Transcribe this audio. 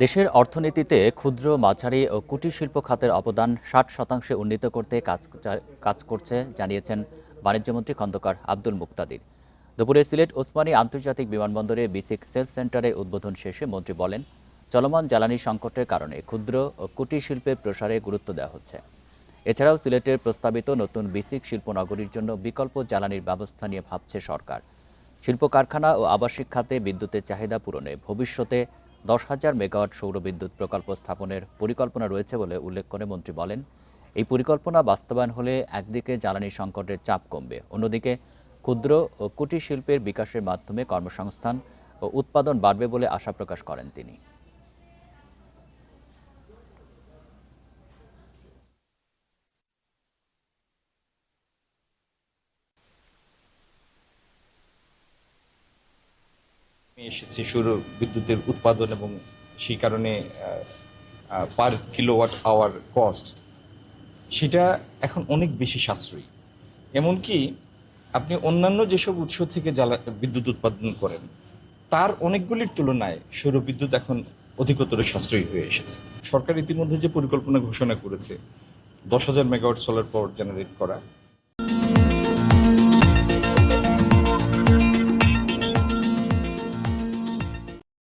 দেশের অর্থনীতিতে ক্ষুদ্র, মাঝারি ও কুটির শিল্প খাতের অবদান ৬০% উন্নীত করতে কাজ করছে জানিয়েছেন বাণিজ্যমন্ত্রী খন্দকার আব্দুল মুকতাদির। দুপুরে সিলেট ওসমানী আন্তর্জাতিক বিমানবন্দরে বিসিক সেলস সেন্টারের উদ্বোধন শেষে মন্ত্রী বলেন, চলমান জ্বালানি সংকটের কারণে ক্ষুদ্র ও কুটির শিল্পের প্রসারে গুরুত্ব দেওয়া হচ্ছে। এছাড়াও সিলেটের প্রস্তাবিত নতুন বিসিক শিল্পনগরীর জন্য বিকল্প জ্বালানির ব্যবস্থা নিয়ে ভাবছে সরকার। শিল্প কারখানা ও আবাসিক খাতে বিদ্যুতের চাহিদা পূরণে ভবিষ্যতে ১০,০০০ মেগাওয়াট সৌরবিদ্যুৎ প্রকল্প স্থাপনের পরিকল্পনা রয়েছে বলে উল্লেখ করে মন্ত্রী বলেন, এই পরিকল্পনা বাস্তবায়ন হলে একদিকে জ্বালানি সংকটের চাপ কমবে, অন্যদিকে ক্ষুদ্র ও কুটির শিল্পের বিকাশের মাধ্যমে কর্মসংস্থান ও উৎপাদন বাড়বে বলে আশা প্রকাশ করেন তিনি। এসেছে সৌর বিদ্যুতের উৎপাদন এবং সেই কারণে পার কিলোওয়াট আওয়ার কস্ট সেটা এখন অনেক বেশি সাশ্রয়ী। এমনকি আপনি অন্যান্য যেসব উৎস থেকে বিদ্যুৎ উৎপাদন করেন তার অনেকগুলির তুলনায় সৌর বিদ্যুৎ এখন অধিকতর সাশ্রয়ী হয়ে এসেছে। সরকার ইতিমধ্যে যে পরিকল্পনা ঘোষণা করেছে ১০,০০০ মেগাওয়াট সোলার পাওয়ার জেনারেট করা,